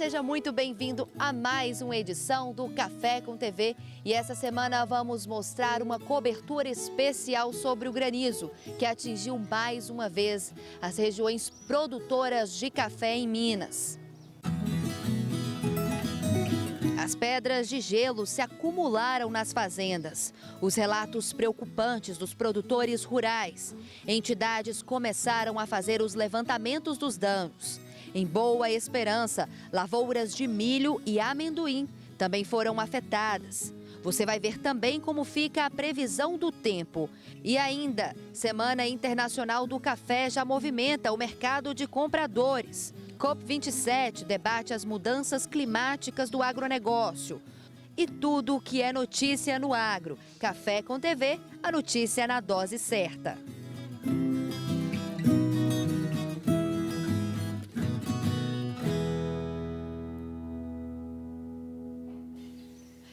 seja muito bem-vindo a mais uma edição do Café com TV. E essa semana vamos mostrar uma cobertura especial sobre o granizo, que atingiu mais uma vez as regiões produtoras de café em Minas. As pedras de gelo se acumularam nas fazendas. Os relatos preocupantes dos produtores rurais. Entidades começaram a fazer os levantamentos dos danos. Em Boa Esperança, lavouras de milho e amendoim também foram afetadas. Você vai ver também como fica a previsão do tempo. E ainda, Semana Internacional do Café já movimenta o mercado de compradores. COP27 debate as mudanças climáticas do agronegócio. E tudo o que é notícia no agro. Café com TV, a notícia na dose certa.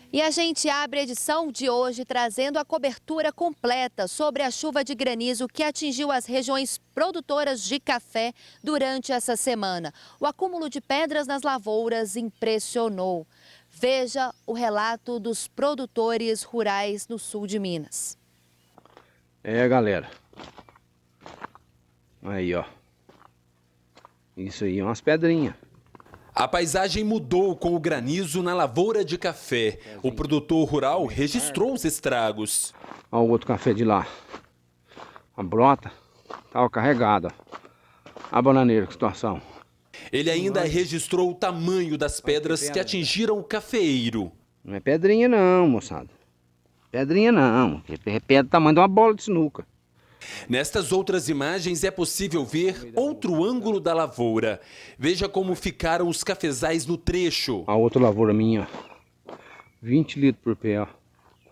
E a gente abre a edição de hoje trazendo a cobertura completa sobre a chuva de granizo que atingiu as regiões produtoras de café durante essa semana. O acúmulo de pedras nas lavouras impressionou. Veja o relato dos produtores rurais no sul de Minas. Galera. Aí, ó. Isso aí é umas pedrinhas. A paisagem mudou com o granizo na lavoura de café. O produtor rural registrou os estragos. Olha o outro café de lá. A brota estava carregada. A bananeira, que situação. Ele ainda registrou o tamanho das pedras que atingiram o cafeeiro. Não é pedrinha não, moçada. Pedrinha não. É pedra do tamanho de uma bola de sinuca. Nestas outras imagens é possível ver outro ângulo da lavoura. Veja como ficaram os cafezais no trecho. A outra lavoura minha, ó. 20 litros por pé, ó.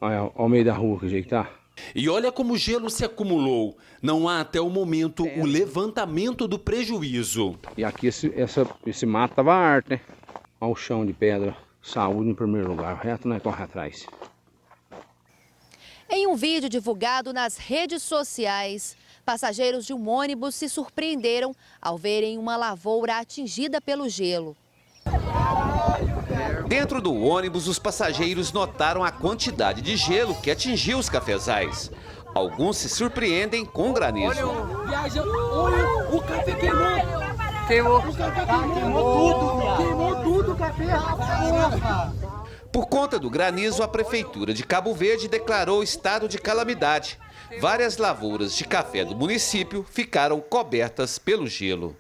Olha, ao meio da rua, que jeito tá. E olha como o gelo se acumulou. Não há até o momento o levantamento do prejuízo. E aqui esse mato tava arte, né? Olha o chão de pedra. Saúde em primeiro lugar. O resto não é corre atrás. Em um vídeo divulgado nas redes sociais, passageiros de um ônibus se surpreenderam ao verem uma lavoura atingida pelo gelo. Dentro do ônibus, os passageiros notaram a quantidade de gelo que atingiu os cafezais. Alguns se surpreendem com o granizo. Olha, o café queimou. O café queimou tudo o café. Por conta do granizo, a Prefeitura de Cabo Verde declarou estado de calamidade. Várias lavouras de café do município ficaram cobertas pelo gelo.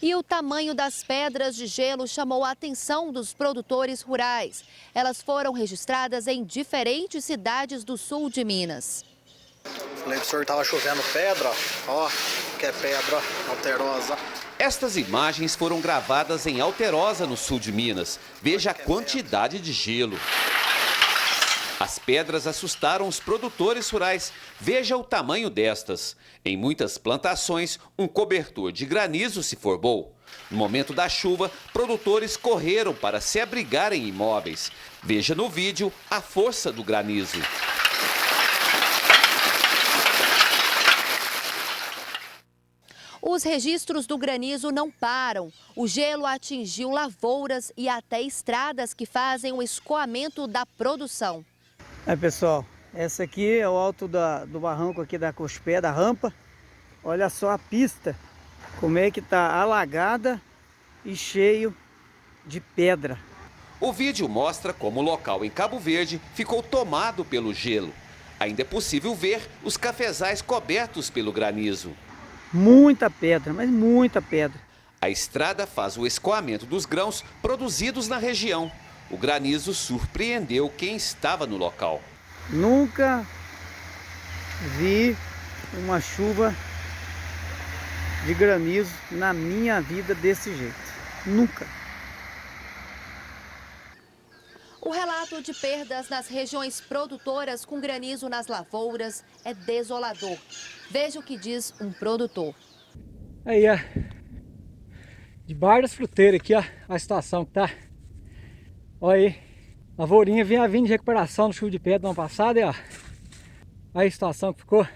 E o tamanho das pedras de gelo chamou a atenção dos produtores rurais. Elas foram registradas em diferentes cidades do sul de Minas. Falei pro senhor, tava chovendo pedra, ó, que é pedra alterosa. Estas imagens foram gravadas em Alterosa, no sul de Minas. Veja a quantidade de gelo. As pedras assustaram os produtores rurais. Veja o tamanho destas. Em muitas plantações, um cobertor de granizo se formou. No momento da chuva, produtores correram para se abrigar em imóveis. Veja no vídeo a força do granizo. Os registros do granizo não param. O gelo atingiu lavouras e até estradas que fazem o escoamento da produção. Pessoal, essa aqui é o alto do barranco aqui da Cospé, da rampa. Olha só a pista, como é que tá alagada e cheio de pedra. O vídeo mostra como o local em Cabo Verde ficou tomado pelo gelo. Ainda é possível ver os cafezais cobertos pelo granizo. Muita pedra, mas muita pedra. A estrada faz o escoamento dos grãos produzidos na região. O granizo surpreendeu quem estava no local. Nunca vi uma chuva de granizo na minha vida desse jeito. Nunca. O relato de perdas nas regiões produtoras com granizo nas lavouras é desolador. Veja o que diz um produtor. Aí, ó, debaixo das fruteiras aqui, ó, a situação que tá. Olha aí, a lavourinha vinha vindo de recuperação do chuva de pedra no ano passado, ó. Aí a situação que ficou.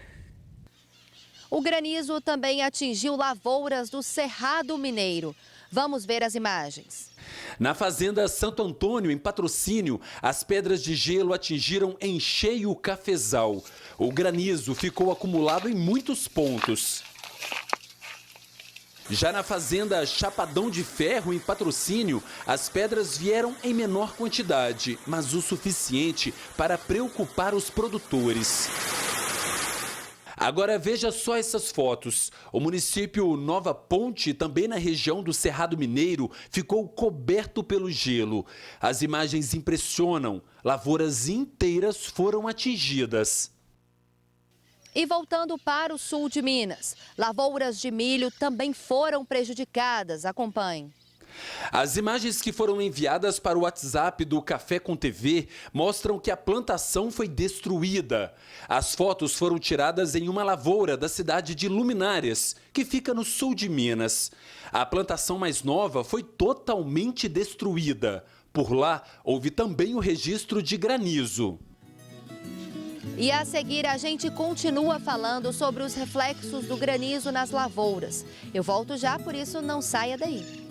O granizo também atingiu lavouras do Cerrado Mineiro. Vamos ver as imagens. Na fazenda Santo Antônio, em Patrocínio, as pedras de gelo atingiram em cheio o cafezal. O granizo ficou acumulado em muitos pontos. Já na fazenda Chapadão de Ferro, em Patrocínio, as pedras vieram em menor quantidade, mas o suficiente para preocupar os produtores. Agora veja só essas fotos. O município Nova Ponte, também na região do Cerrado Mineiro, ficou coberto pelo gelo. As imagens impressionam. Lavouras inteiras foram atingidas. E voltando para o sul de Minas, lavouras de milho também foram prejudicadas. Acompanhe. As imagens que foram enviadas para o WhatsApp do Café com TV mostram que a plantação foi destruída. As fotos foram tiradas em uma lavoura da cidade de Luminárias, que fica no sul de Minas. A plantação mais nova foi totalmente destruída. Por lá, houve também o registro de granizo. E a seguir, a gente continua falando sobre os reflexos do granizo nas lavouras. Eu volto já, por isso não saia daí.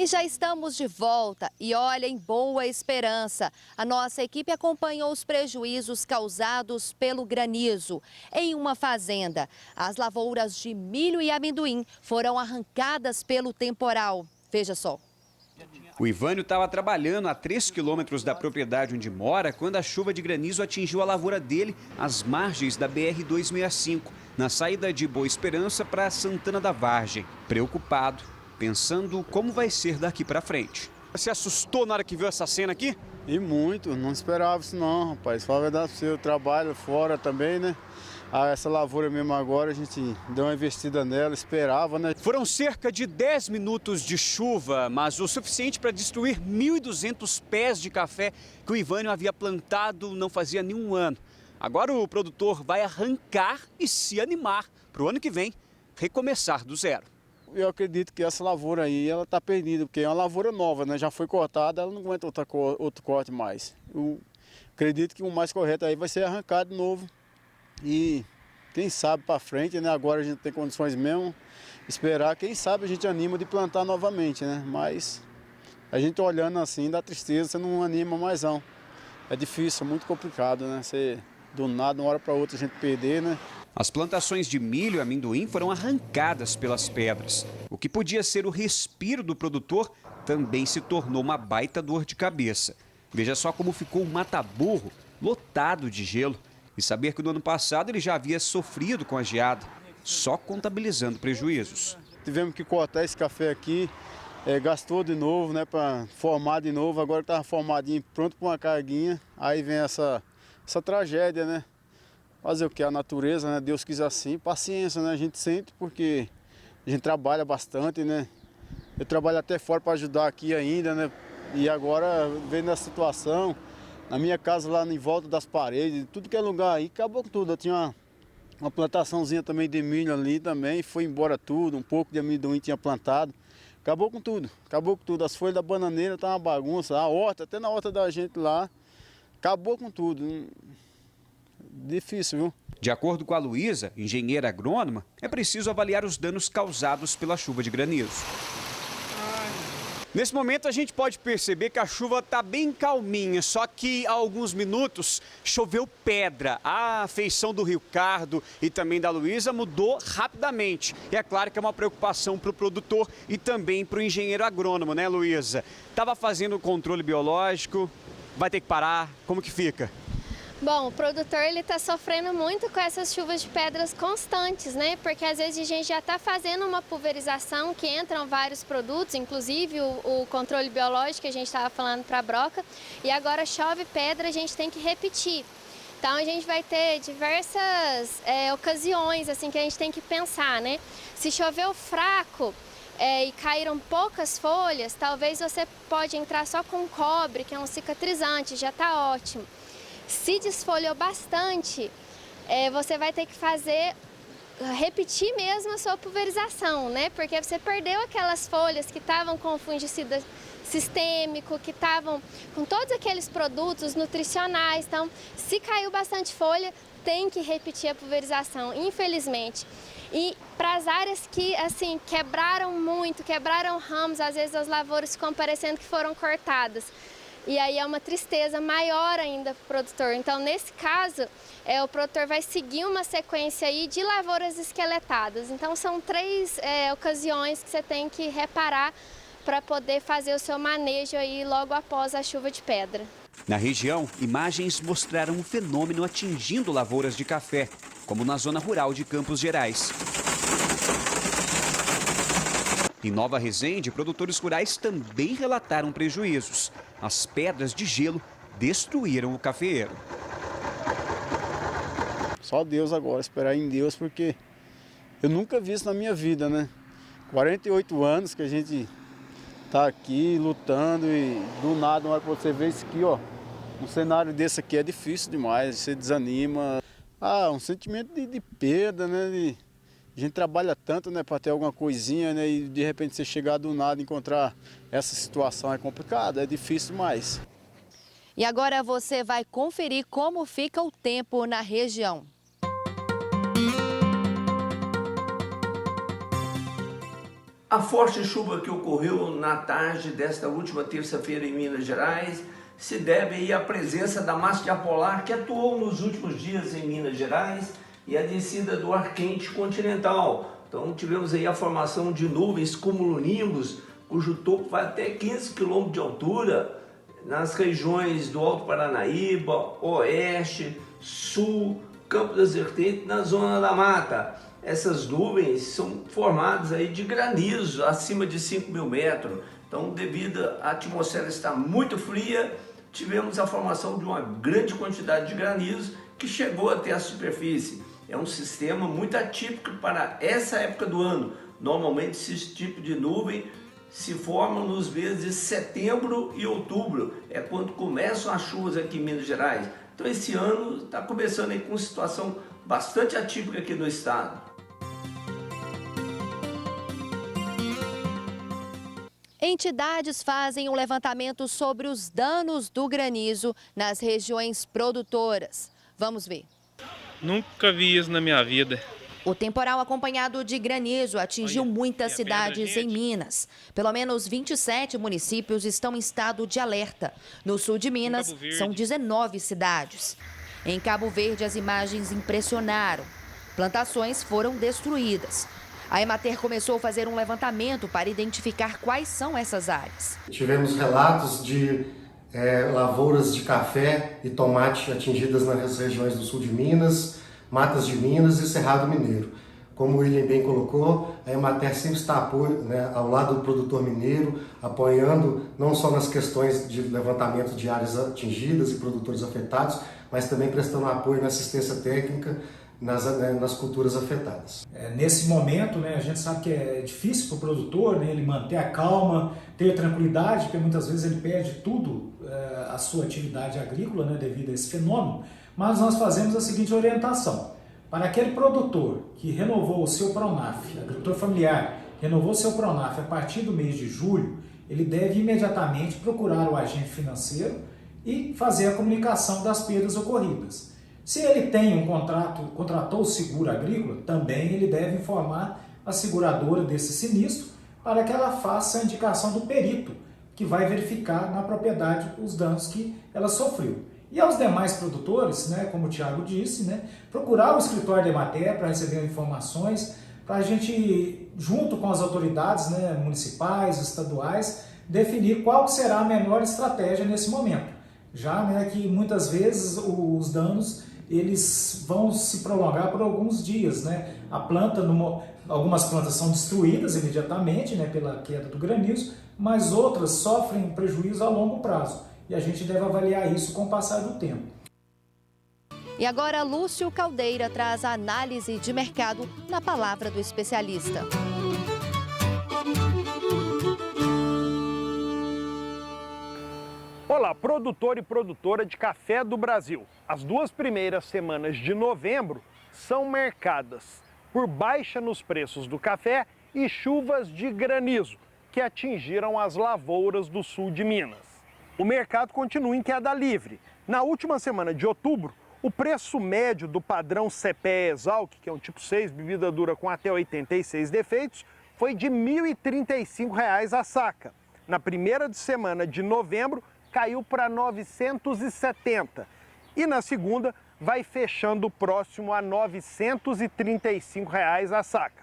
E já estamos de volta e olha, em Boa Esperança, a nossa equipe acompanhou os prejuízos causados pelo granizo. Em uma fazenda, as lavouras de milho e amendoim foram arrancadas pelo temporal. Veja só. O Ivânio estava trabalhando a 3 quilômetros da propriedade onde mora quando a chuva de granizo atingiu a lavoura dele às margens da BR-265, na saída de Boa Esperança para Santana da Vargem. Preocupado, pensando como vai ser daqui para frente. Você assustou na hora que viu essa cena aqui? E muito, não esperava isso não, rapaz. Fala a verdade, eu trabalho fora também, né? Essa lavoura mesmo agora, a gente deu uma investida nela, esperava, né? Foram cerca de 10 minutos de chuva, mas o suficiente para destruir 1.200 pés de café que o Ivânio havia plantado não fazia nenhum ano. Agora o produtor vai arrancar e se animar para o ano que vem recomeçar do zero. Eu acredito que essa lavoura aí, ela está perdida, porque é uma lavoura nova, né? Já foi cortada, ela não aguenta outro corte mais. Eu acredito que o mais correto aí vai ser arrancado de novo. E quem sabe para frente, né? Agora a gente tem condições mesmo, esperar, quem sabe a gente anima de plantar novamente, né? Mas a gente olhando assim, dá tristeza, você não anima mais não. É difícil, é muito complicado, né? Você, do nada, de uma hora para outra a gente perder, né? As plantações de milho e amendoim foram arrancadas pelas pedras. O que podia ser o respiro do produtor também se tornou uma baita dor de cabeça. Veja só como ficou um mata-burro lotado de gelo. E saber que no ano passado ele já havia sofrido com a geada, só contabilizando prejuízos. Tivemos que cortar esse café aqui, gastou de novo, né, para formar de novo. Agora estava formadinho, pronto para uma carguinha. Aí vem essa tragédia, né? Fazer o que? A natureza, né? Deus quis assim. Paciência, né? A gente sente porque a gente trabalha bastante, né? Eu trabalho até fora para ajudar aqui ainda, né? E agora, vendo a situação, na minha casa lá em volta das paredes, tudo que é lugar aí, acabou com tudo. Eu tinha uma plantaçãozinha também de milho ali também, foi embora tudo, um pouco de amendoim tinha plantado. Acabou com tudo, acabou com tudo. As folhas da bananeira tá uma bagunça, a horta, até na horta da gente lá, acabou com tudo. Difícil, viu? De acordo com a Luísa, engenheira agrônoma, é preciso avaliar os danos causados pela chuva de granizo. Nesse momento a gente pode perceber que a chuva está bem calminha, só que há alguns minutos choveu pedra. A feição do Ricardo e também da Luísa mudou rapidamente. E é claro que é uma preocupação para o produtor e também para o engenheiro agrônomo, né, Luísa? Estava fazendo o controle biológico, vai ter que parar, como que fica? Bom, o produtor ele está sofrendo muito com essas chuvas de pedras constantes, né? Porque às vezes a gente já está fazendo uma pulverização que entram vários produtos, inclusive o controle biológico que a gente estava falando para a broca, e agora chove pedra, a gente tem que repetir. Então a gente vai ter diversas ocasiões assim que a gente tem que pensar, né? Se choveu fraco e caíram poucas folhas, talvez você pode entrar só com cobre, que é um cicatrizante, já está ótimo. Se desfolhou bastante, você vai ter que repetir mesmo a sua pulverização, né? Porque você perdeu aquelas folhas que estavam com fungicida sistêmico, que estavam com todos aqueles produtos nutricionais. Então, se caiu bastante folha, tem que repetir a pulverização, infelizmente. E para as áreas que, assim, quebraram muito, quebraram ramos, às vezes as lavouras ficam parecendo que foram cortadas. E aí é uma tristeza maior ainda para o produtor. Então, nesse caso, o produtor vai seguir uma sequência aí de lavouras esqueletadas. Então, são 3 ocasiões que você tem que reparar para poder fazer o seu manejo aí logo após a chuva de pedra. Na região, imagens mostraram um fenômeno atingindo lavouras de café, como na zona rural de Campos Gerais. Em Nova Resende, produtores rurais também relataram prejuízos. As pedras de gelo destruíram o cafeeiro. Só Deus agora, esperar em Deus, porque eu nunca vi isso na minha vida, né? 48 anos que a gente tá aqui lutando e do nada, uma hora que você vê isso aqui, ó. Um cenário desse aqui é difícil demais, você desanima. Um sentimento de perda, né? A gente trabalha tanto, né, para ter alguma coisinha, né, e de repente você chegar do nada e encontrar essa situação é complicado, é difícil demais. E agora você vai conferir como fica o tempo na região. A forte chuva que ocorreu na tarde desta última terça-feira em Minas Gerais se deve aí à presença da massa de ar polar que atuou nos últimos dias em Minas Gerais e a descida do ar quente continental. Então tivemos aí a formação de nuvens cumulonimbus, cujo topo vai até 15 km de altura, nas regiões do Alto Paranaíba, Oeste, Sul, Campo das Vertentes, na Zona da Mata. Essas nuvens são formadas aí de granizo acima de 5.000 metros. Então, devido à atmosfera estar muito fria, tivemos a formação de uma grande quantidade de granizo que chegou até a superfície. É um sistema muito atípico para essa época do ano. Normalmente, esse tipo de nuvem se formam nos meses de setembro e outubro. É quando começam as chuvas aqui em Minas Gerais. Então, esse ano está começando aí com uma situação bastante atípica aqui no estado. Entidades fazem um levantamento sobre os danos do granizo nas regiões produtoras. Vamos ver. Nunca vi isso na minha vida. O temporal acompanhado de granizo atingiu muitas cidades em Minas. Pelo menos 27 municípios estão em estado de alerta. No sul de Minas, são 19 cidades. Em Cabo Verde, as imagens impressionaram. Plantações foram destruídas. A Emater começou a fazer um levantamento para identificar quais são essas áreas. Tivemos relatos de lavouras de café e tomate atingidas nas regiões do sul de Minas, Matas de Minas e Cerrado Mineiro. Como o William bem colocou, a Emater sempre está ao lado do produtor mineiro, apoiando não só nas questões de levantamento de áreas atingidas e produtores afetados, mas também prestando apoio na assistência técnica nas culturas afetadas. Nesse momento, a gente sabe que é difícil para o produtor, ele manter a calma, ter tranquilidade, porque muitas vezes ele perde tudo, a sua atividade agrícola, devido a esse fenômeno, mas nós fazemos a seguinte orientação. Para aquele produtor que renovou o seu PRONAF, agricultor familiar, renovou o seu PRONAF a partir do mês de julho, ele deve imediatamente procurar o agente financeiro e fazer a comunicação das perdas ocorridas. Se ele tem um contratou o seguro agrícola, também ele deve informar a seguradora desse sinistro para que ela faça a indicação do perito, que vai verificar na propriedade os danos que ela sofreu. E aos demais produtores, como o Thiago disse, procurar o escritório da Emater para receber informações, para a gente, junto com as autoridades municipais, estaduais, definir qual será a melhor estratégia nesse momento. Já que muitas vezes os danos eles vão se prolongar por alguns dias. A planta, algumas plantas são destruídas imediatamente pela queda do granizo, mas outras sofrem prejuízo a longo prazo. E a gente deve avaliar isso com o passar do tempo. E agora, Lúcio Caldeira traz a análise de mercado na palavra do especialista. Olá, produtor e produtora de café do Brasil. As 2 primeiras semanas de novembro são marcadas por baixa nos preços do café e chuvas de granizo, que atingiram as lavouras do sul de Minas. O mercado continua em queda livre. Na última semana de outubro, o preço médio do padrão CPE Exalc, que é um tipo 6, bebida dura com até 86 defeitos, foi de R$ 1.035 a saca. Na primeira semana de novembro, caiu para R$ 970. E na segunda, vai fechando próximo a R$ 935 a saca.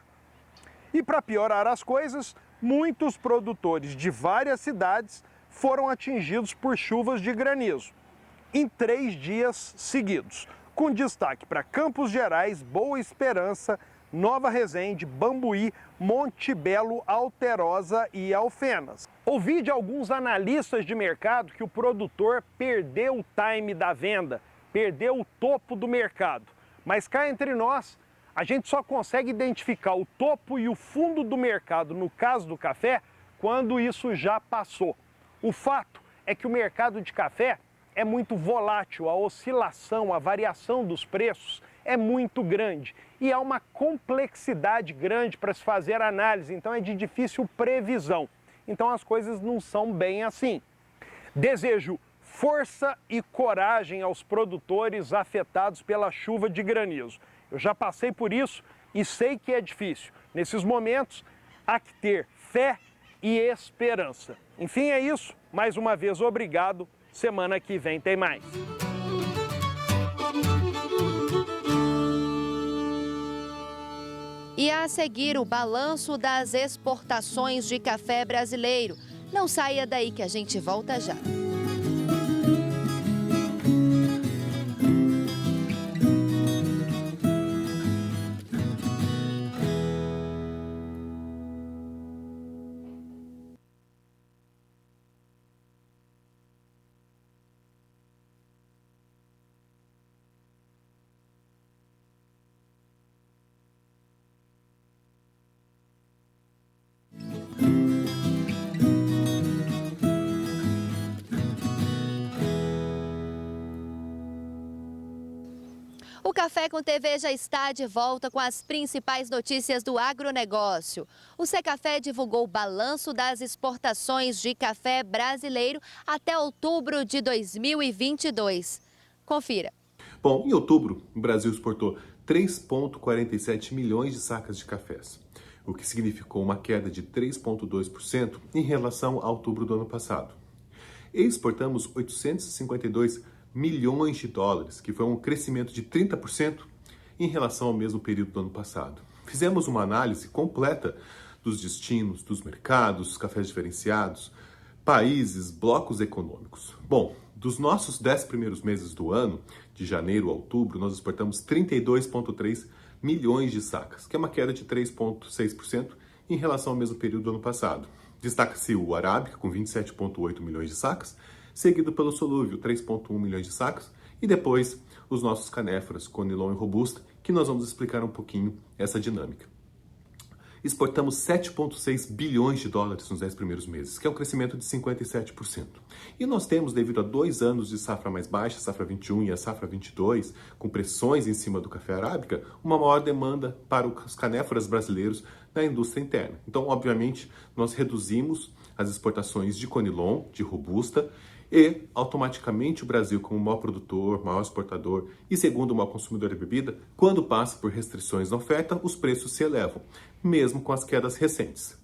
E para piorar as coisas, muitos produtores de várias cidades foram atingidos por chuvas de granizo em 3 dias seguidos, com destaque para Campos Gerais, Boa Esperança, Nova Resende, Bambuí, Monte Belo, Alterosa e Alfenas. Ouvi de alguns analistas de mercado que o produtor perdeu o time da venda, perdeu o topo do mercado. Mas cá entre nós, a gente só consegue identificar o topo e o fundo do mercado, no caso do café, quando isso já passou. O fato é que o mercado de café é muito volátil, a oscilação, a variação dos preços é muito grande e há uma complexidade grande para se fazer análise, então é de difícil previsão. Então as coisas não são bem assim. Desejo força e coragem aos produtores afetados pela chuva de granizo. Eu já passei por isso e sei que é difícil. Nesses momentos, há que ter fé e esperança. Enfim, é isso. Mais uma vez, obrigado. Semana que vem tem mais. E a seguir, o balanço das exportações de café brasileiro. Não saia daí que a gente volta já. Café com TV já está de volta com as principais notícias do agronegócio. O Secafé divulgou o balanço das exportações de café brasileiro até outubro de 2022. Confira. Bom, em outubro, o Brasil exportou 3,47 milhões de sacas de cafés, o que significou uma queda de 3,2% em relação a outubro do ano passado. Exportamos 852 milhões de dólares, que foi um crescimento de 30% em relação ao mesmo período do ano passado. Fizemos uma análise completa dos destinos, dos mercados, cafés diferenciados, países, blocos econômicos. Bom, dos nossos 10 primeiros meses do ano, de janeiro a outubro, nós exportamos 32,3 milhões de sacas, que é uma queda de 3,6% em relação ao mesmo período do ano passado. Destaca-se o Arábica, com 27,8 milhões de sacas, seguido pelo Solúvel, 3,1 milhões de sacas, e depois os nossos canéforas, Conilon e Robusta, que nós vamos explicar um pouquinho essa dinâmica. Exportamos 7,6 bilhões de dólares nos 10 primeiros meses, que é um crescimento de 57%. E nós temos, devido a 2 anos de safra mais baixa, a safra 21 e a safra 22, com pressões em cima do café arábica, uma maior demanda para os canéforas brasileiros na indústria interna. Então, obviamente, nós reduzimos as exportações de Conilon, de Robusta, e automaticamente o Brasil, como maior produtor, maior exportador e segundo maior consumidor de bebida, quando passa por restrições na oferta, os preços se elevam, mesmo com as quedas recentes.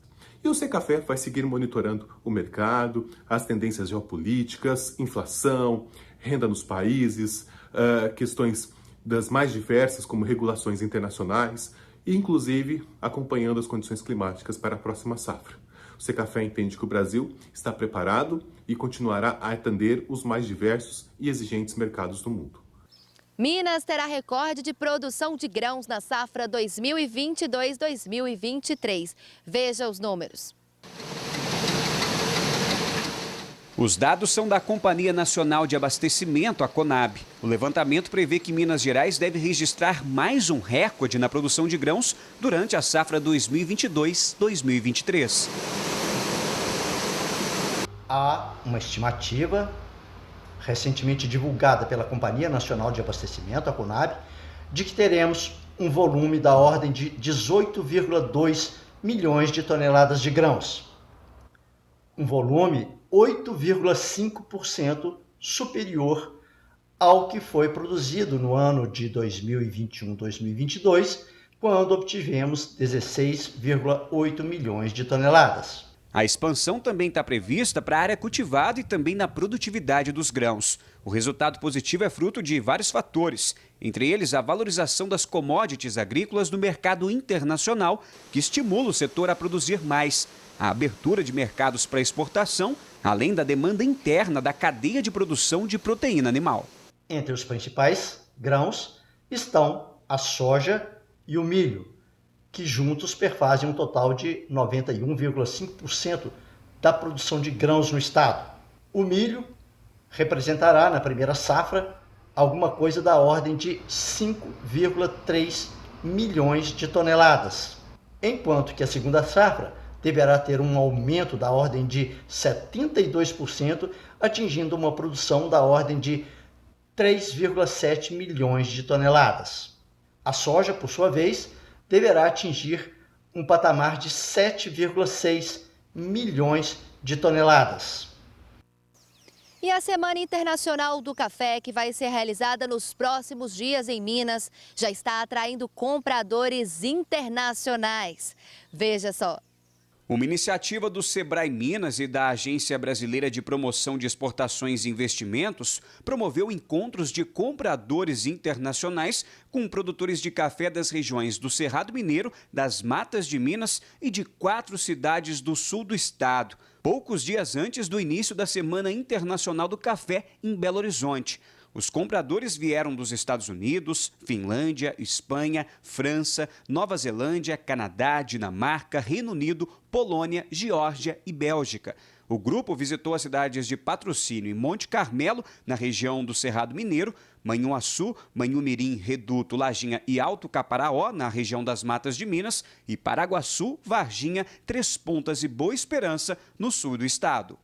E o Secafé vai seguir monitorando o mercado, as tendências geopolíticas, inflação, renda nos países, questões das mais diversas, como regulações internacionais, e inclusive acompanhando as condições climáticas para a próxima safra. O Secafé entende que o Brasil está preparado e continuará a atender os mais diversos e exigentes mercados do mundo. Minas terá recorde de produção de grãos na safra 2022-2023. Veja os números. Os dados são da Companhia Nacional de Abastecimento, a Conab. O levantamento prevê que Minas Gerais deve registrar mais um recorde na produção de grãos durante a safra 2022-2023. Há uma estimativa recentemente divulgada pela Companhia Nacional de Abastecimento, a Conab, de que teremos um volume da ordem de 18,2 milhões de toneladas de grãos. Um volume 8,5% superior ao que foi produzido no ano de 2021-2022, quando obtivemos 16,8 milhões de toneladas. A expansão também está prevista para a área cultivada e também na produtividade dos grãos. O resultado positivo é fruto de vários fatores, entre eles a valorização das commodities agrícolas no mercado internacional, que estimula o setor a produzir mais, a abertura de mercados para exportação, além da demanda interna da cadeia de produção de proteína animal. Entre os principais grãos estão a soja e o milho, que juntos perfazem um total de 91,5% da produção de grãos no estado. O milho representará na primeira safra alguma coisa da ordem de 5,3 milhões de toneladas, enquanto que a segunda safra deverá ter um aumento da ordem de 72%, atingindo uma produção da ordem de 3,7 milhões de toneladas. A soja, por sua vez, deverá atingir um patamar de 7,6 milhões de toneladas. E a Semana Internacional do Café, que vai ser realizada nos próximos dias em Minas, já está atraindo compradores internacionais. Veja só. Uma iniciativa do Sebrae Minas e da Agência Brasileira de Promoção de Exportações e Investimentos promoveu encontros de compradores internacionais com produtores de café das regiões do Cerrado Mineiro, das Matas de Minas e de 4 cidades do sul do estado, poucos dias antes do início da Semana Internacional do Café em Belo Horizonte. Os compradores vieram dos Estados Unidos, Finlândia, Espanha, França, Nova Zelândia, Canadá, Dinamarca, Reino Unido, Polônia, Geórgia e Bélgica. O grupo visitou as cidades de Patrocínio e Monte Carmelo, na região do Cerrado Mineiro, Manhuaçu, Manhumirim, Reduto, Lajinha e Alto Caparaó, na região das Matas de Minas, e Paraguaçu, Varginha, Três Pontas e Boa Esperança, no sul do estado.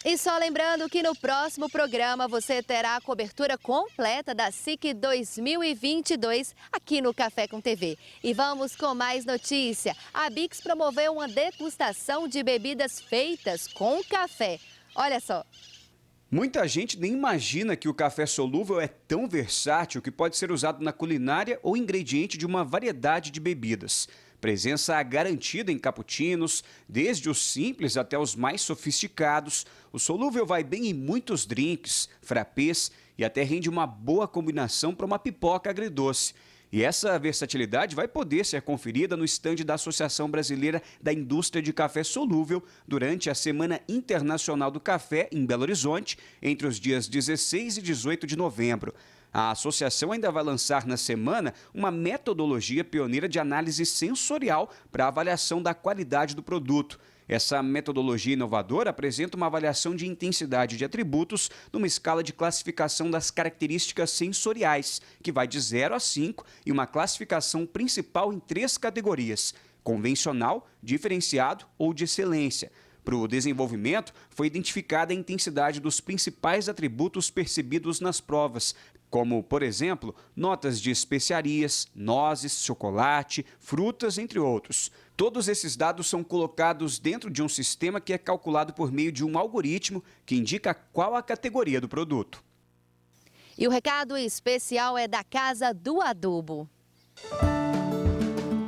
E só lembrando que no próximo programa você terá a cobertura completa da SIC 2022 aqui no Café com TV. E vamos com mais notícia. A Bix promoveu uma degustação de bebidas feitas com café. Olha só. Muita gente nem imagina que o café solúvel é tão versátil que pode ser usado na culinária ou ingrediente de uma variedade de bebidas. Presença garantida em cappuccinos, desde os simples até os mais sofisticados. O solúvel vai bem em muitos drinks, frappés e até rende uma boa combinação para uma pipoca agridoce. E essa versatilidade vai poder ser conferida no estande da Associação Brasileira da Indústria de Café Solúvel durante a Semana Internacional do Café em Belo Horizonte, entre os dias 16 e 18 de novembro. A associação ainda vai lançar na semana uma metodologia pioneira de análise sensorial para a avaliação da qualidade do produto. Essa metodologia inovadora apresenta uma avaliação de intensidade de atributos numa escala de classificação das características sensoriais, que vai de 0 a 5, e uma classificação principal em 3 categorias: convencional, diferenciado ou de excelência. Para o desenvolvimento, foi identificada a intensidade dos principais atributos percebidos nas provas, como, por exemplo, notas de especiarias, nozes, chocolate, frutas, entre outros. Todos esses dados são colocados dentro de um sistema que é calculado por meio de um algoritmo que indica qual a categoria do produto. E o recado especial é da Casa do Adubo.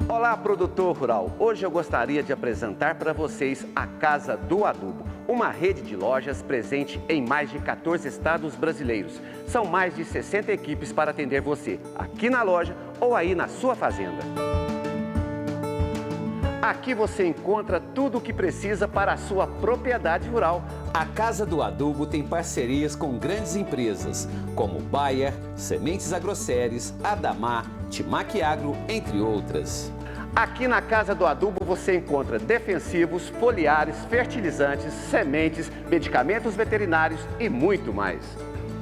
Olá, produtor rural! Hoje eu gostaria de apresentar para vocês a Casa do Adubo, uma rede de lojas presente em mais de 14 estados brasileiros. São mais de 60 equipes para atender você, aqui na loja ou aí na sua fazenda. Aqui você encontra tudo o que precisa para a sua propriedade rural. A Casa do Adubo tem parcerias com grandes empresas, como Bayer, Sementes Agroceres, Adamar, Timac Agro, entre outras. Aqui na Casa do Adubo você encontra defensivos, foliares, fertilizantes, sementes, medicamentos veterinários e muito mais.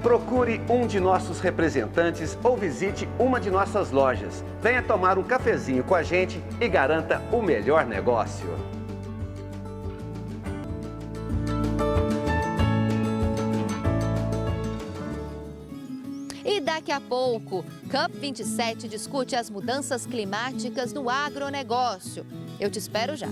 Procure um de nossos representantes ou visite uma de nossas lojas. Venha tomar um cafezinho com a gente e garanta o melhor negócio. E daqui a pouco, COP27 discute as mudanças climáticas no agronegócio. Eu te espero já.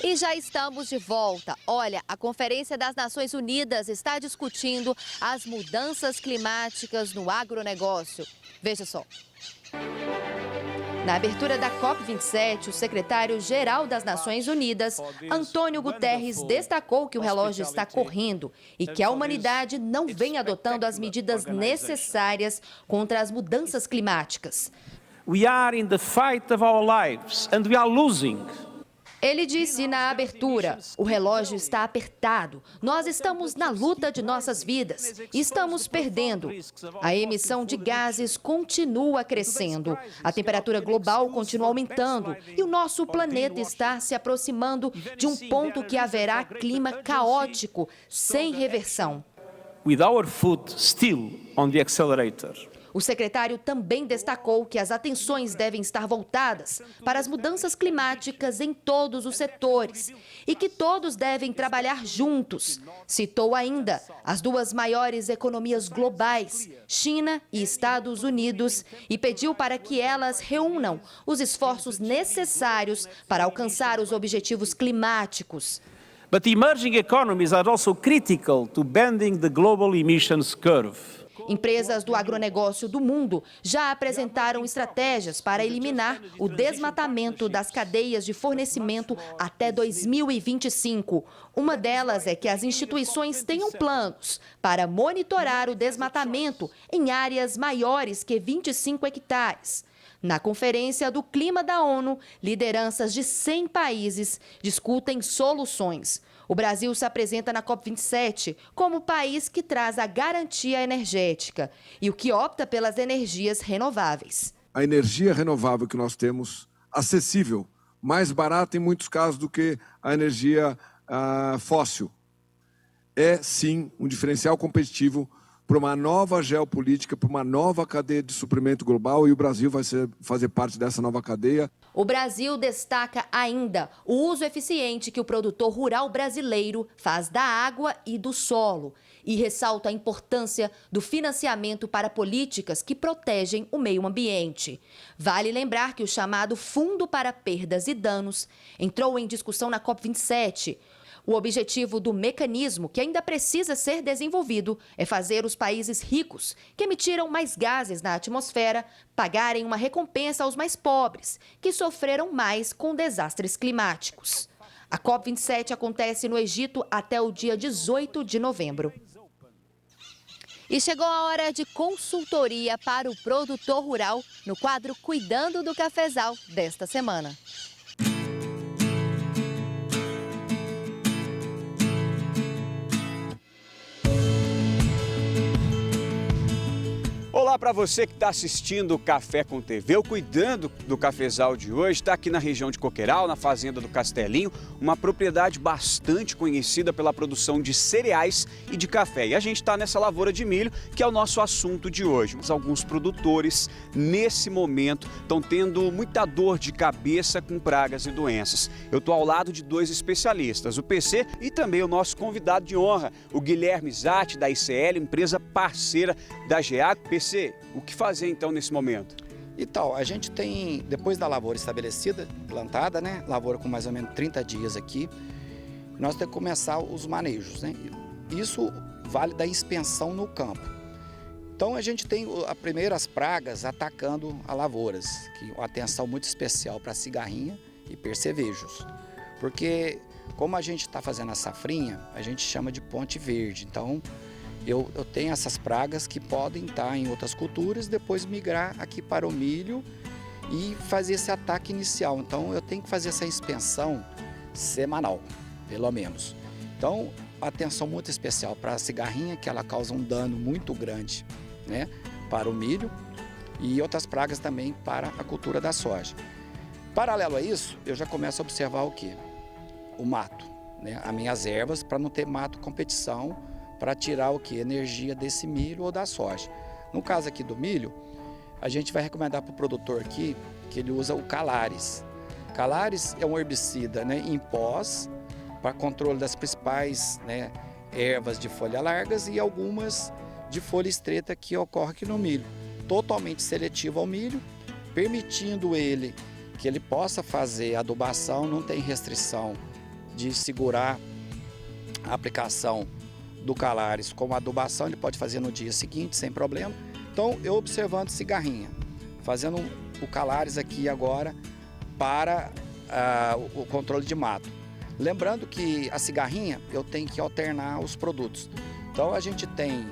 E já estamos de volta. Olha, a Conferência das Nações Unidas está discutindo as mudanças climáticas no agronegócio. Veja só. Na abertura da COP27, o secretário-geral das Nações Unidas, Antônio Guterres, destacou que o relógio está correndo e que a humanidade não vem adotando as medidas necessárias contra as mudanças climáticas. We are in the fight of our lives and we are losing. Ele disse na abertura: o relógio está apertado, nós estamos na luta de nossas vidas e estamos perdendo. A emissão de gases continua crescendo, a temperatura global continua aumentando e o nosso planeta está se aproximando de um ponto que haverá clima caótico, sem reversão. With our foot still on the accelerator. O secretário também destacou que as atenções devem estar voltadas para as mudanças climáticas em todos os setores e que todos devem trabalhar juntos. Citou ainda as duas maiores economias globais, China e Estados Unidos, e pediu para que elas reúnam os esforços necessários para alcançar os objetivos climáticos. But emerging economies are also critical to bending the global emissions curve. Empresas do agronegócio do mundo já apresentaram estratégias para eliminar o desmatamento das cadeias de fornecimento até 2025. Uma delas é que as instituições tenham planos para monitorar o desmatamento em áreas maiores que 25 hectares. Na Conferência do Clima da ONU, lideranças de 100 países discutem soluções. O Brasil se apresenta na COP27 como o país que traz a garantia energética e o que opta pelas energias renováveis. A energia renovável que nós temos, acessível, mais barata em muitos casos do que a energia fóssil, é sim um diferencial competitivo para uma nova geopolítica, para uma nova cadeia de suprimento global, e o Brasil vai fazer parte dessa nova cadeia. O Brasil destaca ainda o uso eficiente que o produtor rural brasileiro faz da água e do solo e ressalta a importância do financiamento para políticas que protegem o meio ambiente. Vale lembrar que o chamado Fundo para Perdas e Danos entrou em discussão na COP27. O objetivo do mecanismo, que ainda precisa ser desenvolvido, é fazer os países ricos, que emitiram mais gases na atmosfera, pagarem uma recompensa aos mais pobres, que sofreram mais com desastres climáticos. A COP27 acontece no Egito até o dia 18 de novembro. E chegou a hora de consultoria para o produtor rural no quadro Cuidando do Cafezal desta semana. Olá para você que está assistindo o Café com TV. O Cuidando do Cafezal de hoje está aqui na região de Coqueiral, na fazenda do Castelinho, uma propriedade bastante conhecida pela produção de cereais e de café. E a gente está nessa lavoura de milho, que é o nosso assunto de hoje. Mas alguns produtores, nesse momento, estão tendo muita dor de cabeça com pragas e doenças. Eu estou ao lado de dois especialistas, o PC e também o nosso convidado de honra, o Guilherme Zatti, da ICL, empresa parceira da GEAGRO. PC, o que fazer então nesse momento? Então, a gente tem, depois da lavoura estabelecida, plantada, né? Lavoura com mais ou menos 30 dias aqui, nós temos que começar os manejos, né? Isso vale da inspeção no campo. Então, a gente tem as primeiras pragas atacando as lavouras, que uma atenção muito especial para cigarrinha e percevejos. Porque, como a gente está fazendo a safrinha, a gente chama de ponte verde. Então, eu tenho essas pragas que podem estar em outras culturas, depois migrar aqui para o milho e fazer esse ataque inicial. Então, eu tenho que fazer essa inspeção semanal, pelo menos. Então, atenção muito especial para a cigarrinha, que ela causa um dano muito grande, né, para o milho, e outras pragas também para a cultura da soja. Paralelo a isso, eu já começo a observar o quê? O mato, né, as minhas ervas, para não ter mato competição, para tirar o que? Energia desse milho ou da soja. No caso aqui do milho, a gente vai recomendar para o produtor aqui que ele usa o Calares. Calares é um herbicida, né, em pós, para controle das principais, né, ervas de folhas largas e algumas de folha estreita que ocorre aqui no milho. Totalmente seletivo ao milho, permitindo ele que ele possa fazer adubação, não tem restrição de segurar a aplicação do Calares como adubação, ele pode fazer no dia seguinte sem problema. Então, eu observando cigarrinha, fazendo o Calares aqui agora para o controle de mato. Lembrando que a cigarrinha eu tenho que alternar os produtos. Então, a gente tem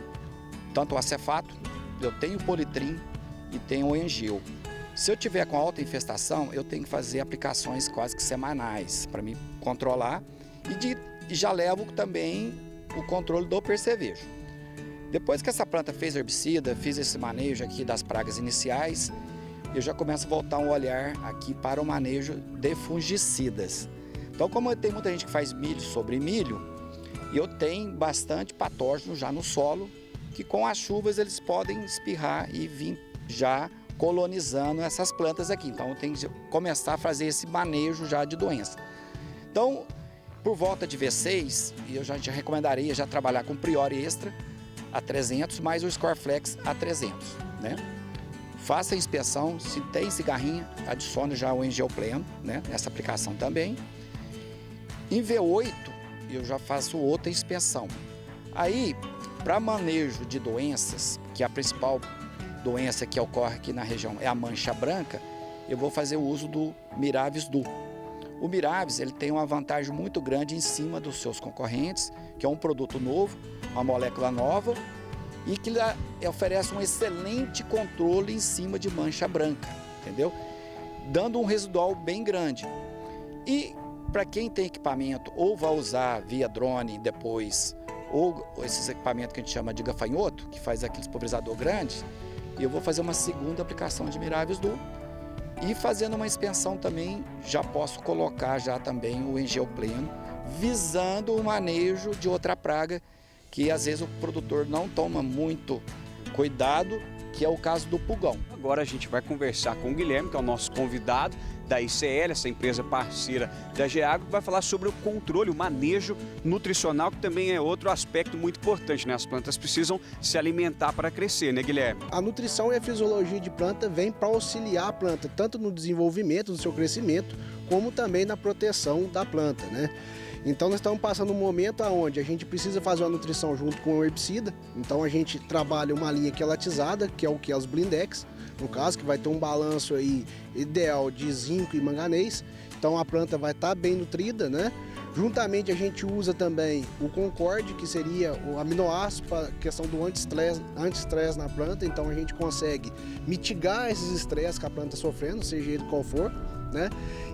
tanto o acefato, eu tenho o politrim e tenho o engil. Se eu tiver com alta infestação, eu tenho que fazer aplicações quase que semanais para me controlar e já levo também o controle do percevejo. Depois que essa planta fez herbicida, fiz esse manejo aqui das pragas iniciais, eu já começo a voltar um olhar aqui para o manejo de fungicidas. Então, como tem muita gente que faz milho sobre milho, eu tenho bastante patógeno já no solo, que com as chuvas eles podem espirrar e vir já colonizando essas plantas aqui. Então, eu tenho que começar a fazer esse manejo já de doença. Então, por volta de V6, eu já te recomendaria já trabalhar com Priori Extra a 300, mais o Scoreflex a 300, né? Faça a inspeção, se tem cigarrinha, adicione já o Engel Pleno, né? Nessa aplicação também. Em V8, eu já faço outra inspeção. Aí, para manejo de doenças, que a principal doença que ocorre aqui na região é a mancha branca, eu vou fazer o uso do Miravis Duo. O Miravis, ele tem uma vantagem muito grande em cima dos seus concorrentes, que é um produto novo, uma molécula nova, e que oferece um excelente controle em cima de mancha branca. entendeu? Dando um residual bem grande. E para quem tem equipamento ou vai usar via drone depois, ou esses equipamentos que a gente chama de gafanhoto, que faz aqueles pulverizador grande, eu vou fazer uma segunda aplicação de Miravis Duo. E fazendo uma expansão também, já posso colocar já também o Engeopleno, visando o manejo de outra praga, que às vezes o produtor não toma muito cuidado, que é o caso do pulgão. Agora a gente vai conversar com o Guilherme, que é o nosso convidado da ICL, essa empresa parceira da Geagro, que vai falar sobre o controle, o manejo nutricional, que também é outro aspecto muito importante, né? As plantas precisam se alimentar para crescer, né, Guilherme? A nutrição e a fisiologia de planta vem para auxiliar a planta, tanto no desenvolvimento do seu crescimento, como também na proteção da planta, né? Então nós estamos passando um momento onde a gente precisa fazer uma nutrição junto com o herbicida. Então a gente trabalha uma linha quelatizada, que é o que é os Blindex, no caso, que vai ter um balanço aí ideal de zinco e manganês. Então a planta vai estar bem nutrida, né? Juntamente a gente usa também o Concorde, que seria o aminoácido para a questão do anti-estresse na planta. Então a gente consegue mitigar esses estresses que a planta está sofrendo, seja ele qual for, né?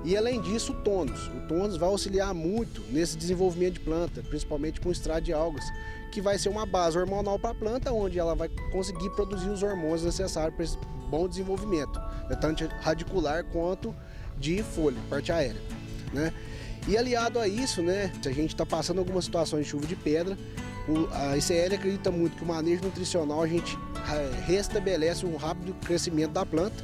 E além disso, o tônus. O tônus vai auxiliar muito nesse desenvolvimento de planta, principalmente com o extrato de algas, que vai ser uma base hormonal para a planta, onde ela vai conseguir produzir os hormônios necessários para esse bom desenvolvimento, né? Tanto radicular quanto de folha, parte aérea, né? E aliado a isso, né, se a gente está passando algumas situações de chuva de pedra, a ICL acredita muito que o manejo nutricional a gente restabelece um rápido crescimento da planta.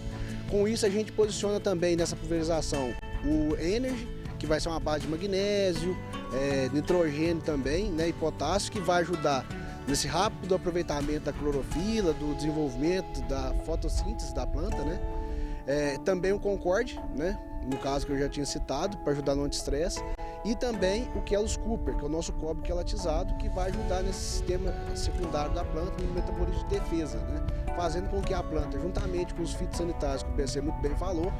Com isso a gente posiciona também nessa pulverização o Energy, que vai ser uma base de magnésio, nitrogênio também, né, e potássio, que vai ajudar nesse rápido aproveitamento da clorofila, do desenvolvimento da fotossíntese da planta, né? Também o Concorde, né, no caso que eu já tinha citado, para ajudar no anti-estresse, e também o Kelos Cooper, que é o nosso cobre quelatizado, que vai ajudar nesse sistema secundário da planta no metabolismo de defesa, né? Fazendo com que a planta, juntamente com os fitossanitários, que o PC muito bem falou,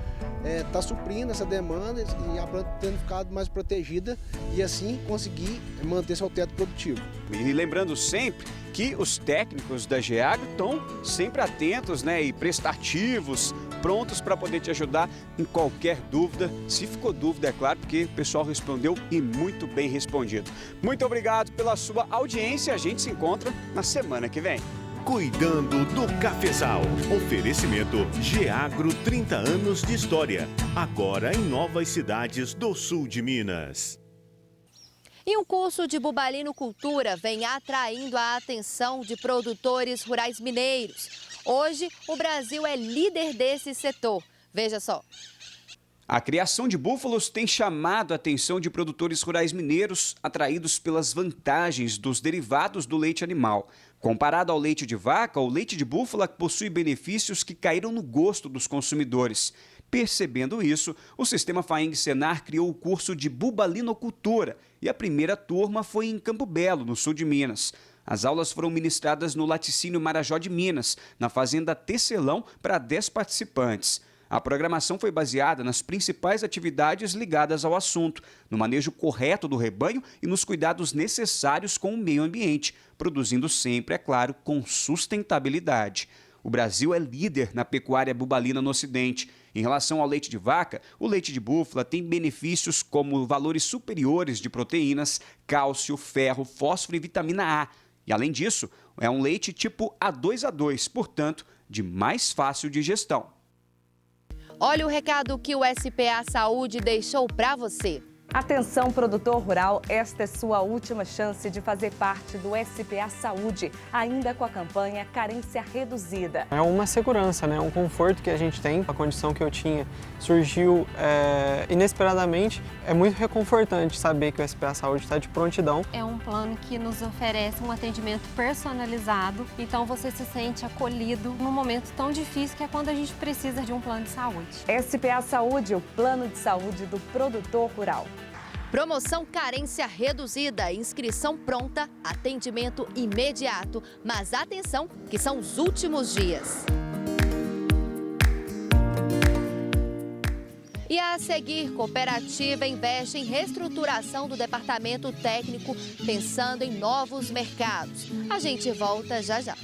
está suprindo essa demanda e a planta tendo ficado mais protegida e assim conseguir manter seu teto produtivo. E lembrando sempre que os técnicos da Geagro estão sempre atentos, né, e prestativos, prontos para poder te ajudar em qualquer dúvida. Se ficou dúvida, é claro, porque o pessoal respondeu e muito bem respondido. Muito obrigado pela sua audiência. A gente se encontra na semana que vem. Cuidando do Cafezal. Oferecimento Geagro, 30 anos de história. Agora em novas cidades do sul de Minas. E um curso de bubalinocultura vem atraindo a atenção de produtores rurais mineiros. Hoje, o Brasil é líder desse setor. Veja só. A criação de búfalos tem chamado a atenção de produtores rurais mineiros, atraídos pelas vantagens dos derivados do leite animal. Comparado ao leite de vaca, o leite de búfala possui benefícios que caíram no gosto dos consumidores. Percebendo isso, o Sistema FAENG Senar criou o curso de bubalinocultura e a primeira turma foi em Campo Belo, no sul de Minas. As aulas foram ministradas no Laticínio Marajó de Minas, na fazenda Tecelão, para 10 participantes. A programação foi baseada nas principais atividades ligadas ao assunto, no manejo correto do rebanho e nos cuidados necessários com o meio ambiente, produzindo sempre, é claro, com sustentabilidade. O Brasil é líder na pecuária bubalina no Ocidente. Em relação ao leite de vaca, o leite de búfala tem benefícios como valores superiores de proteínas, cálcio, ferro, fósforo e vitamina A. E, além disso, é um leite tipo A2A2, portanto, de mais fácil digestão. Olha o recado que o SPA Saúde deixou para você. Atenção, produtor rural, esta é sua última chance de fazer parte do SPA Saúde, ainda com a campanha Carência Reduzida. É uma segurança, né? Um conforto que a gente tem. A condição que eu tinha surgiu inesperadamente. É muito reconfortante saber que o SPA Saúde está de prontidão. É um plano que nos oferece um atendimento personalizado, então você se sente acolhido num momento tão difícil que é quando a gente precisa de um plano de saúde. SPA Saúde, o plano de saúde do produtor rural. Promoção Carência Reduzida, inscrição pronta, atendimento imediato. Mas atenção, que são os últimos dias. E a seguir, cooperativa investe em reestruturação do departamento técnico, pensando em novos mercados. A gente volta já já.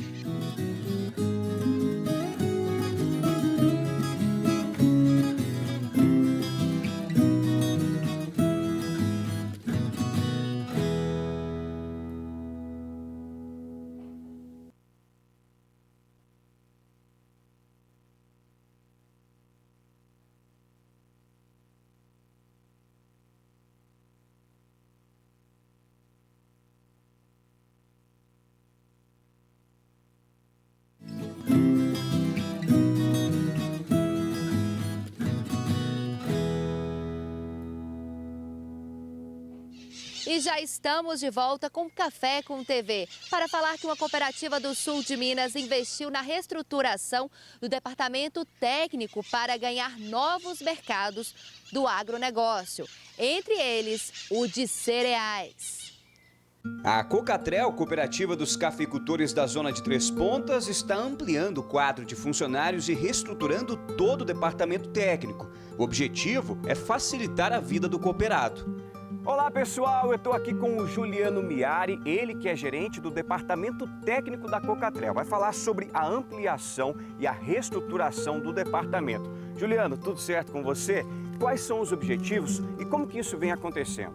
E já estamos de volta com Café com TV para falar que uma cooperativa do sul de Minas investiu na reestruturação do departamento técnico para ganhar novos mercados do agronegócio, entre eles o de cereais. A Cocatrel, cooperativa dos cafeicultores da zona de Três Pontas, está ampliando o quadro de funcionários e reestruturando todo o departamento técnico. O objetivo é facilitar a vida do cooperado. Olá pessoal, eu estou aqui com o Juliano Miari, ele que é gerente do departamento técnico da Cocatrel. Vai falar sobre a ampliação e a reestruturação do departamento. Juliano, tudo certo com você? Quais são os objetivos e como que isso vem acontecendo?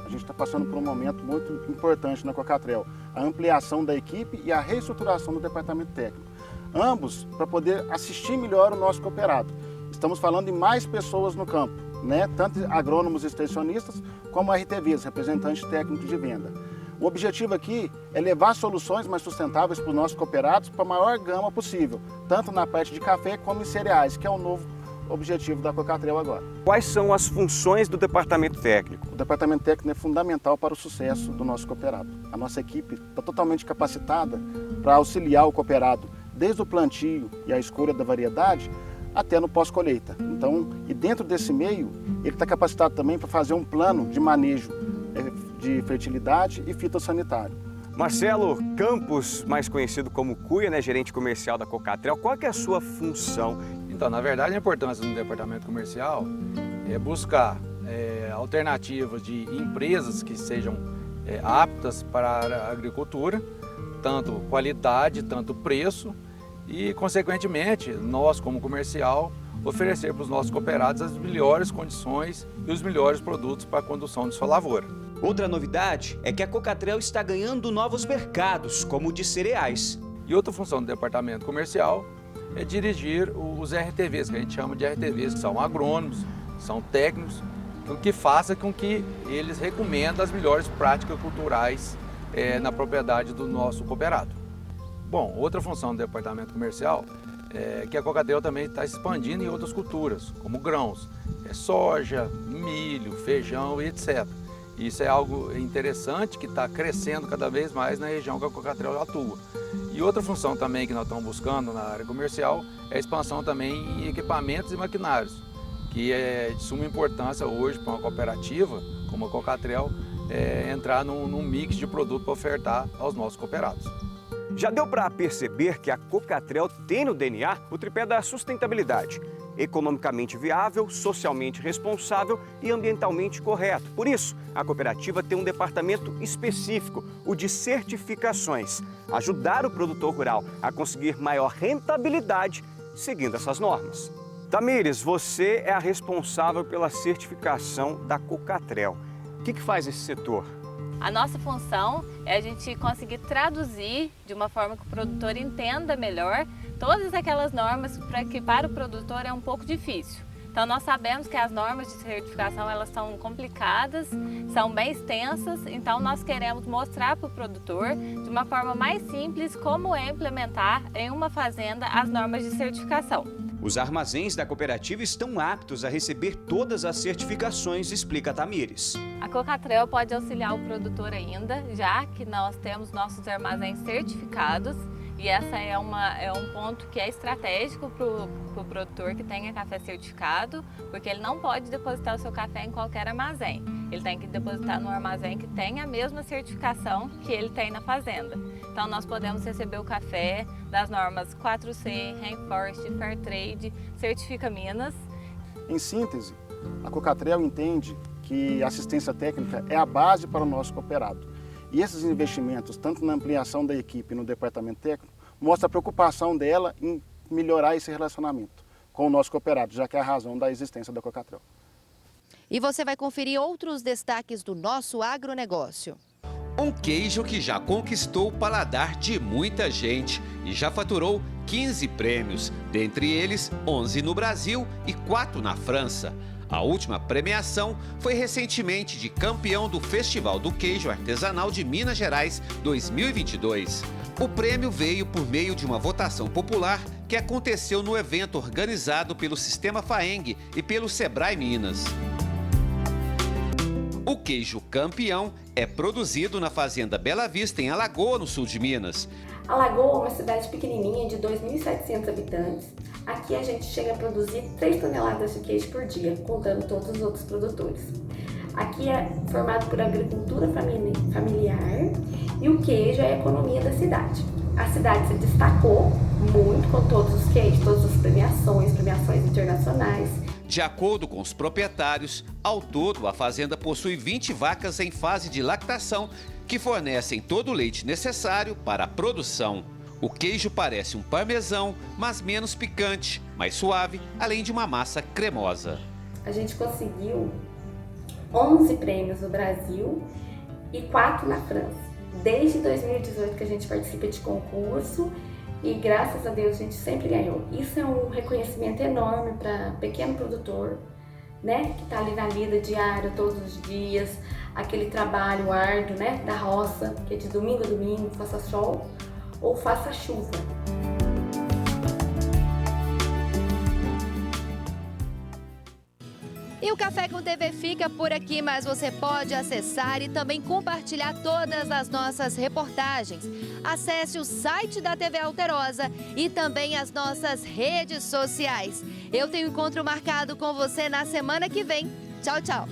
A gente está passando por um momento muito importante na Cocatrel, a ampliação da equipe e a reestruturação do departamento técnico. Ambos para poder assistir melhor o nosso cooperado. Estamos falando de mais pessoas no campo, né? Tanto agrônomos e extensionistas como RTVs, representantes técnicos de venda. O objetivo aqui é levar soluções mais sustentáveis para os nossos cooperados para a maior gama possível, tanto na parte de café como em cereais, que é o novo objetivo da Cocatrel agora. Quais são as funções do departamento técnico? O departamento técnico é fundamental para o sucesso do nosso cooperado. A nossa equipe está totalmente capacitada para auxiliar o cooperado, desde o plantio e a escolha da variedade, até no pós-colheita. Então, e dentro desse meio, ele está capacitado também para fazer um plano de manejo de fertilidade e fitossanitário. Marcelo Campos, mais conhecido como Cuia, né, gerente comercial da Cocatrel, qual que é a sua função? Então, na verdade, a importância do departamento comercial é buscar alternativas de empresas que sejam aptas para a agricultura, tanto qualidade, tanto preço e, consequentemente, nós, como comercial, oferecer para os nossos cooperados as melhores condições e os melhores produtos para a condução de sua lavoura. Outra novidade é que a Cocatrel está ganhando novos mercados, como o de cereais. E outra função do departamento comercial é dirigir os RTVs, que a gente chama de RTVs, que são agrônomos, são técnicos, o que faça com que eles recomendem as melhores práticas culturais na propriedade do nosso cooperado. Bom, outra função do departamento comercial é que a Cocatrel também está expandindo em outras culturas, como grãos, soja, milho, feijão e etc. Isso é algo interessante que está crescendo cada vez mais na região que a Cocatrel atua. E outra função também que nós estamos buscando na área comercial é a expansão também em equipamentos e maquinários, que é de suma importância hoje para uma cooperativa como a Cocatrel entrar num mix de produto para ofertar aos nossos cooperados. Já deu para perceber que a Cocatrel tem no DNA o tripé da sustentabilidade. Economicamente viável, socialmente responsável e ambientalmente correto. Por isso, a cooperativa tem um departamento específico, o de certificações. Ajudar o produtor rural a conseguir maior rentabilidade seguindo essas normas. Tamires, você é a responsável pela certificação da Cocatrel. O que faz esse setor? A nossa função é a gente conseguir traduzir de uma forma que o produtor entenda melhor todas aquelas normas que para o produtor é um pouco difícil. Então nós sabemos que as normas de certificação elas são complicadas, são bem extensas, então nós queremos mostrar para o produtor de uma forma mais simples como é implementar em uma fazenda as normas de certificação. Os armazéns da cooperativa estão aptos a receber todas as certificações, explica Tamires. A Cocatrel pode auxiliar o produtor ainda, já que nós temos nossos armazéns certificados. E essa é um ponto que é estratégico para o produtor que tenha café certificado, porque ele não pode depositar o seu café em qualquer armazém. Ele tem que depositar no armazém que tem a mesma certificação que ele tem na fazenda. Então nós podemos receber o café das normas 4C, Rainforest, Fairtrade, Certifica Minas. Em síntese, a Cocatrel entende que a assistência técnica é a base para o nosso cooperado. E esses investimentos, tanto na ampliação da equipe e no departamento técnico, mostra a preocupação dela em melhorar esse relacionamento com o nosso cooperado, já que é a razão da existência da Cocatrel. E você vai conferir outros destaques do nosso agronegócio. Um queijo que já conquistou o paladar de muita gente e já faturou 15 prêmios, dentre eles 11 no Brasil e 4 na França. A última premiação foi recentemente de campeão do Festival do Queijo Artesanal de Minas Gerais 2022. O prêmio veio por meio de uma votação popular que aconteceu no evento organizado pelo Sistema FAENG e pelo Sebrae Minas. O O queijo campeão é produzido na fazenda Bela Vista, em Alagoas, no sul de Minas. Alagoas é uma cidade pequenininha de 2.700 habitantes. Aqui a gente chega a produzir 3 toneladas de queijo por dia, contando todos os outros produtores. Aqui é formado por agricultura familiar e o queijo é a economia da cidade. A cidade se destacou muito com todos os queijos, todas as premiações internacionais. De acordo com os proprietários, ao todo a fazenda possui 20 vacas em fase de lactação que fornecem todo o leite necessário para a produção. O queijo parece um parmesão, mas menos picante, mais suave, além de uma massa cremosa. A gente conseguiu 11 prêmios no Brasil e 4 na França. Desde 2018 que a gente participa de concurso e graças a Deus a gente sempre ganhou. Isso é um reconhecimento enorme para pequeno produtor, né, que está ali na lida diária todos os dias, aquele trabalho árduo, né, da roça, que é de domingo a domingo, faça sol ou faça chuva. E o Café com TV fica por aqui, mas você pode acessar e também compartilhar todas as nossas reportagens. Acesse o site da TV Alterosa e também as nossas redes sociais. Eu tenho encontro marcado com você na semana que vem. Tchau, tchau!